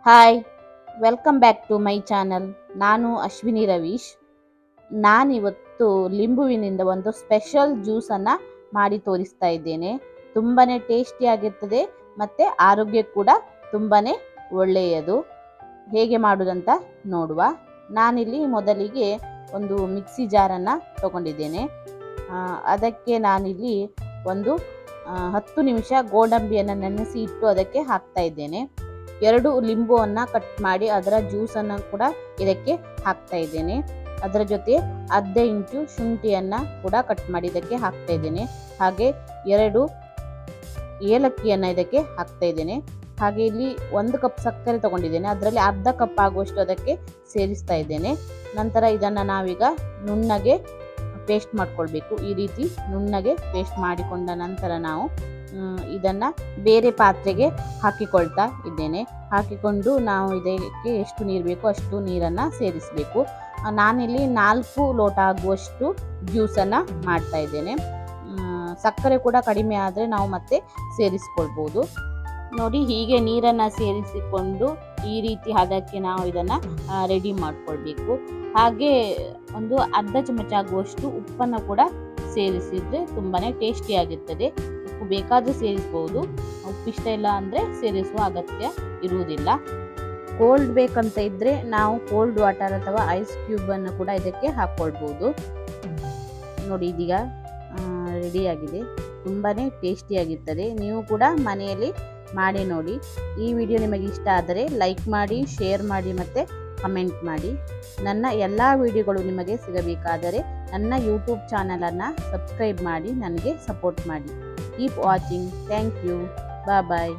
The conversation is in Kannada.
Hi, welcome back to my channel. ನಾನು ಅಶ್ವಿನಿ ರವೀಶ್. ನಾನಿವತ್ತು ಲಿಂಬುವಿನಿಂದ ಒಂದು ಸ್ಪೆಷಲ್ ಜ್ಯೂಸನ್ನು ಮಾಡಿ ತೋರಿಸ್ತಾ ಇದ್ದೇನೆ. ತುಂಬಾ ಟೇಸ್ಟಿಯಾಗಿರ್ತದೆ ಮತ್ತು ಆರೋಗ್ಯ ಕೂಡ ತುಂಬಾ ಒಳ್ಳೆಯದು. ಹೇಗೆ ಮಾಡೋದಂತ ನೋಡುವ. ನಾನಿಲ್ಲಿ ಮೊದಲಿಗೆ ಒಂದು ಮಿಕ್ಸಿ ಜಾರನ್ನು ತಗೊಂಡಿದ್ದೇನೆ. ಅದಕ್ಕೆ ನಾನಿಲ್ಲಿ ಒಂದು 10 ನಿಮಿಷ ಗೋಡಂಬಿಯನ್ನು ನೆನೆಸಿ ಇಟ್ಟು ಅದಕ್ಕೆ ಹಾಕ್ತಾ ಇದ್ದೇನೆ. 2 ಲಿಂಬುವನ್ನು ಕಟ್ ಮಾಡಿ ಅದರ ಜ್ಯೂಸನ್ನು ಕೂಡ ಇದಕ್ಕೆ ಹಾಕ್ತಾ ಇದ್ದೇನೆ. ಅದರ ಜೊತೆ ಅರ್ಧ ಇಂಚು ಶುಂಠಿಯನ್ನು ಕೂಡ ಕಟ್ ಮಾಡಿ ಇದಕ್ಕೆ ಹಾಕ್ತಾ ಇದ್ದೇನೆ. ಹಾಗೆ 2 ಏಲಕ್ಕಿಯನ್ನು ಇದಕ್ಕೆ ಹಾಕ್ತಾ ಇದ್ದೇನೆ. ಹಾಗೆ ಇಲ್ಲಿ 1 ಕಪ್ ಸಕ್ಕರೆ ತಗೊಂಡಿದ್ದೇನೆ. ಅದರಲ್ಲಿ ಅರ್ಧ ಕಪ್ ಆಗುವಷ್ಟು ಅದಕ್ಕೆ ಸೇರಿಸ್ತಾ ಇದ್ದೇನೆ. ನಂತರ ಇದನ್ನು ನಾವೀಗ ನುಣ್ಣಗೆ ಪೇಸ್ಟ್ ಮಾಡ್ಕೊಳ್ಬೇಕು. ಈ ರೀತಿ ನುಣ್ಣಗೆ ಪೇಸ್ಟ್ ಮಾಡಿಕೊಂಡ ನಂತರ ನಾವು ಇದನ್ನು ಬೇರೆ ಪಾತ್ರೆಗೆ ಹಾಕಿಕೊಳ್ತಾ ಇದ್ದೇನೆ. ಹಾಕಿಕೊಂಡು ನಾವು ಇದಕ್ಕೆ ಎಷ್ಟು ನೀರು ಬೇಕೋ ಅಷ್ಟು ನೀರನ್ನು ಸೇರಿಸಬೇಕು. ನಾನಿಲ್ಲಿ 4 ಲೋಟ ಆಗುವಷ್ಟು ಜ್ಯೂಸನ್ನು ಮಾಡ್ತಾ ಇದ್ದೇನೆ. ಸಕ್ಕರೆ ಕೂಡ ಕಡಿಮೆ ಆದರೆ ನಾವು ಮತ್ತೆ ಸೇರಿಸ್ಕೊಳ್ಬೋದು. ನೋಡಿ, ಹೀಗೆ ನೀರನ್ನು ಸೇರಿಸಿಕೊಂಡು ಈ ರೀತಿ ಹದಕ್ಕೆ ನಾವು ಇದನ್ನು ರೆಡಿ ಮಾಡ್ಕೊಳ್ಬೇಕು. ಹಾಗೆ ಒಂದು ಅರ್ಧ ಚಮಚ ಆಗುವಷ್ಟು ಉಪ್ಪನ್ನು ಕೂಡ ಸೇರಿಸಿದರೆ ತುಂಬಾ ಟೇಸ್ಟಿಯಾಗಿರ್ತದೆ. ಉಪ್ಪು ಬೇಕಾದರೆ ಸೇರಿಸ್ಬೋದು, ಉಪ್ಪಿಷ್ಟ ಇಲ್ಲ ಅಂದರೆ ಸೇರಿಸುವ ಅಗತ್ಯ ಇರುವುದಿಲ್ಲ. ಕೋಲ್ಡ್ ಬೇಕಂತ ಇದ್ದರೆ ನಾವು ಕೋಲ್ಡ್ ವಾಟರ್ ಅಥವಾ ಐಸ್ ಕ್ಯೂಬನ್ನು ಕೂಡ ಇದಕ್ಕೆ ಹಾಕ್ಕೊಳ್ಬೋದು. ನೋಡಿ, ಇದೀಗ ರೆಡಿಯಾಗಿದೆ. ತುಂಬಾ ಟೇಸ್ಟಿಯಾಗಿರ್ತದೆ. ನೀವು ಕೂಡ ಮನೆಯಲ್ಲಿ ಮಾಡಿ ನೋಡಿ. ಈ ವಿಡಿಯೋ ನಿಮಗೆ ಇಷ್ಟ ಆದರೆ ಲೈಕ್ ಮಾಡಿ, ಶೇರ್ ಮಾಡಿ ಮತ್ತು ಕಮೆಂಟ್ ಮಾಡಿ. ನನ್ನ ಎಲ್ಲ ವಿಡಿಯೋಗಳು ನಿಮಗೆ ಸಿಗಬೇಕಾದರೆ ನನ್ನ ಯೂಟ್ಯೂಬ್ ಚಾನಲನ್ನು ಸಬ್ಸ್ಕ್ರೈಬ್ ಮಾಡಿ ನನಗೆ ಸಪೋರ್ಟ್ ಮಾಡಿ. Keep watching. Thank you. Bye.